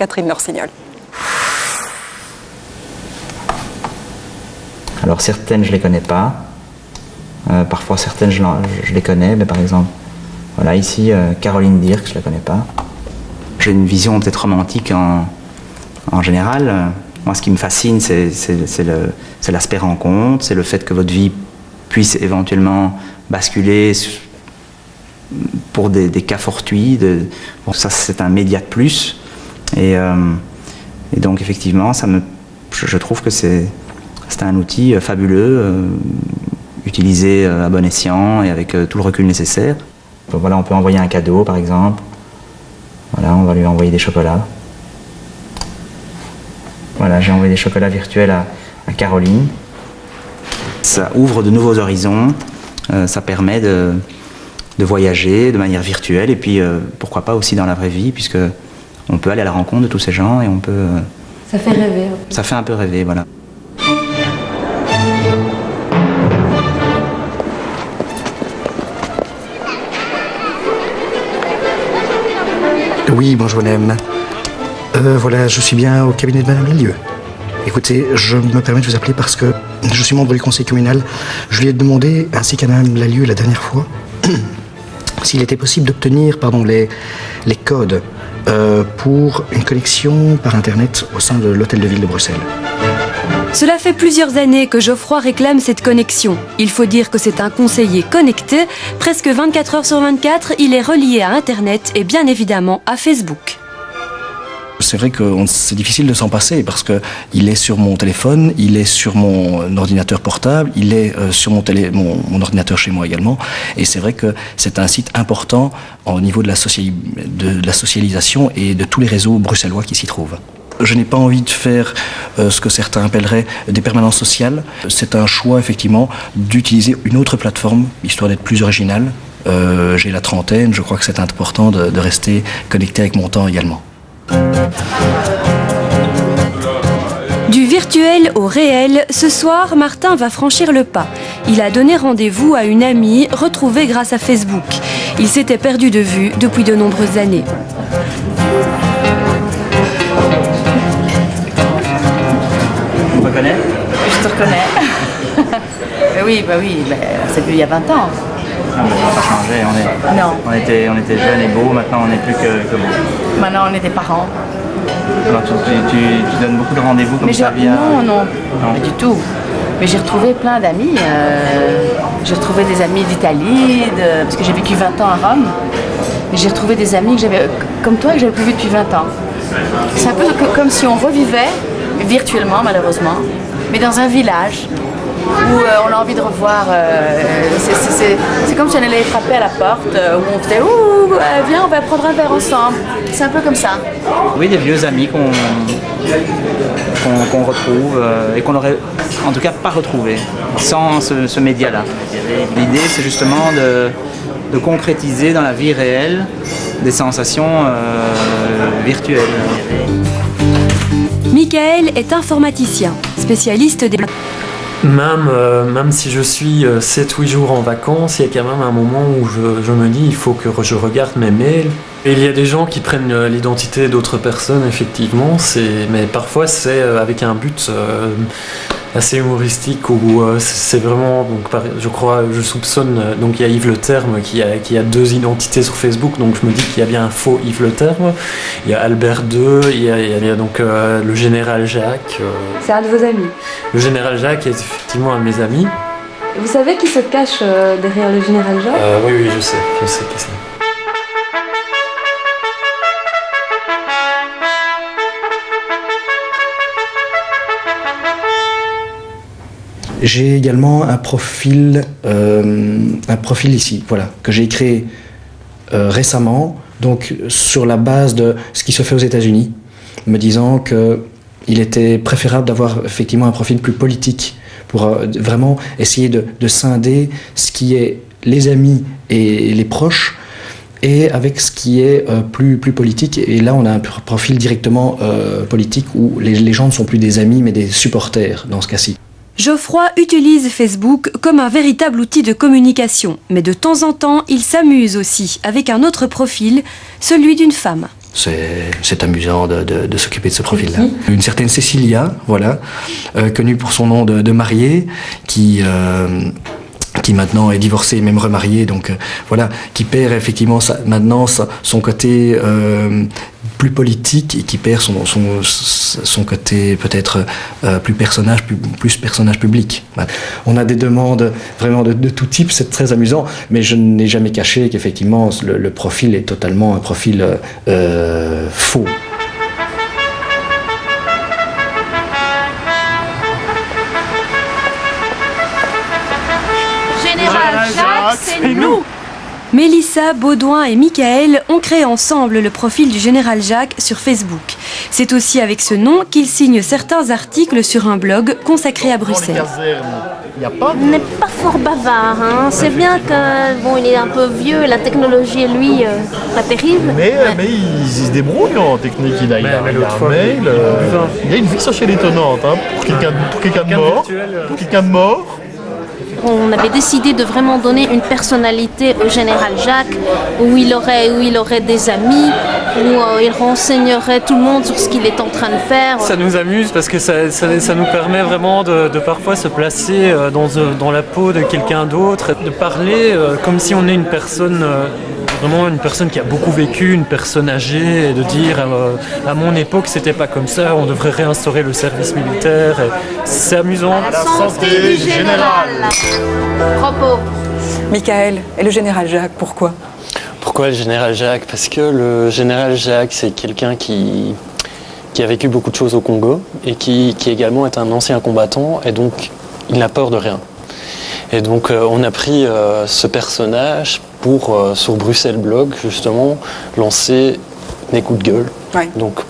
Catherine Lorsignol. Alors certaines je les connais pas, parfois certaines je les connais, mais par exemple, voilà ici Caroline Dirk, je la connais pas. J'ai une vision peut-être romantique en général. Moi ce qui me fascine c'est l'aspect rencontre, c'est le fait que votre vie puisse éventuellement basculer pour des cas fortuits. Bon, ça c'est un média de plus et donc effectivement je trouve que c'est un outil fabuleux, utilisé à bon escient et avec tout le recul nécessaire. Voilà, on peut envoyer un cadeau par exemple. Voilà, on va lui envoyer des chocolats. Voilà, j'ai envoyé des chocolats virtuels à Caroline. Ça ouvre de nouveaux horizons, ça permet de voyager de manière virtuelle et puis pourquoi pas aussi dans la vraie vie, puisque on peut aller à la rencontre de tous ces gens et on peut... Ça fait rêver. Ça fait un peu rêver, voilà. Oui, bonjour madame. Voilà, je suis bien au cabinet de madame Lalieu. Écoutez, je me permets de vous appeler parce que je suis membre du conseil communal. Je lui ai demandé, ainsi qu'à madame Lalieu la dernière fois, s'il était possible d'obtenir les codes pour une connexion par Internet au sein de l'hôtel de ville de Bruxelles. Cela fait plusieurs années que Geoffroy réclame cette connexion. Il faut dire que c'est un conseiller connecté. Presque 24 heures sur 24, il est relié à Internet et bien évidemment à Facebook. C'est vrai que c'est difficile de s'en passer parce qu'il est sur mon téléphone, il est sur mon ordinateur portable, il est sur mon ordinateur chez moi également. Et c'est vrai que c'est un site important au niveau de la socialisation et de tous les réseaux bruxellois qui s'y trouvent. Je n'ai pas envie de faire ce que certains appelleraient des permanences sociales. C'est un choix effectivement d'utiliser une autre plateforme, histoire d'être plus original. J'ai la trentaine, je crois que c'est important de rester connecté avec mon temps également. Du virtuel au réel, ce soir, Martin va franchir le pas. Il a donné rendez-vous à une amie retrouvée grâce à Facebook. Il s'était perdu de vue depuis de nombreuses années. On me reconnaît ? Je te reconnais. Oui, on s'est vu il y a 20 ans. Ah, mais ça n'a pas changé, Non. On était jeunes et beaux, maintenant on n'est plus que beaux. Maintenant, on est des parents. Alors tu donnes beaucoup de rendez-vous comme ça via... Non, pas du tout. Mais j'ai retrouvé plein d'amis. J'ai retrouvé des amis d'Italie, parce que j'ai vécu 20 ans à Rome. Et j'ai retrouvé des amis que j'avais, comme toi, que j'avais plus vu depuis 20 ans. C'est un peu comme si on revivait, virtuellement malheureusement, mais dans un village où on a envie de revoir. C'est comme si on allait frapper à la porte, où on faisait « viens, on va prendre un verre ensemble ». C'est un peu comme ça. Oui, des vieux amis qu'on retrouve et qu'on n'aurait en tout cas pas retrouvé sans ce média-là. L'idée, c'est justement de concrétiser dans la vie réelle des sensations virtuelles. Michael est informaticien, spécialiste des... Même si je suis 7-8 jours en vacances, il y a quand même un moment où je me dis il faut que je regarde mes mails. Et il y a des gens qui prennent l'identité d'autres personnes, effectivement, mais parfois c'est avec un but assez humoristique où c'est vraiment, donc, je soupçonne, donc il y a Yves Le Terme qui a 2 identités sur Facebook, donc je me dis qu'il y a bien un faux Yves Le Terme, il y a Albert II, il y a donc le général Jacques. C'est un de vos amis. Le général Jacques est effectivement un de mes amis. Vous savez qui se cache derrière le général Jacques ? Oui, je sais qui c'est. J'ai également un profil ici, voilà, que j'ai créé récemment, donc sur la base de ce qui se fait aux États-Unis, me disant qu'il était préférable d'avoir effectivement un profil plus politique pour vraiment essayer de scinder ce qui est les amis et les proches et avec ce qui est plus politique. Et là, on a un profil directement politique où les gens ne sont plus des amis mais des supporters dans ce cas-ci. Geoffroy utilise Facebook comme un véritable outil de communication, mais de temps en temps, il s'amuse aussi avec un autre profil, celui d'une femme. c'est amusant de s'occuper de ce profil-là. Une certaine Cécilia, voilà, connue pour son nom de mariée, qui maintenant est divorcée et même remariée, donc voilà, qui perd effectivement maintenant son côté plus politique et qui perd son côté peut-être plus personnage public. On a des demandes vraiment de tout type, c'est très amusant, mais je n'ai jamais caché qu'effectivement le profil est totalement un profil faux. Général Jacques, c'est nous. Mélissa, Baudouin et Michael ont créé ensemble le profil du Général Jacques sur Facebook. C'est aussi avec ce nom qu'ils signent certains articles sur un blog consacré à Bruxelles. Il n'est pas fort bavard, hein. C'est bien que bon, il est un peu vieux, la technologie lui pas terrible. Mais il se débrouille en technique, il a un mail, il a une vie sociale étonnante, hein, pour quelqu'un de mort. On avait décidé de vraiment donner une personnalité au Général Jacques, où il aurait des amis, où il renseignerait tout le monde sur ce qu'il est en train de faire. Ça nous amuse parce que ça nous permet vraiment de parfois se placer dans la peau de quelqu'un d'autre, de parler comme si on est une personne, vraiment une personne qui a beaucoup vécu, une personne âgée, et de dire à mon époque c'était pas comme ça, on devrait réinstaurer le service militaire. C'est amusant. À la santé du général. Propos. Michael, et le Général Jacques, pourquoi ? Pourquoi le Général Jacques ? Parce que le Général Jacques, c'est quelqu'un qui a vécu beaucoup de choses au Congo et qui également est un ancien combattant, et donc il n'a peur de rien. Et donc on a pris ce personnage pour, sur Bruxelles Blog, justement, lancer des coups de gueule. Ouais. Donc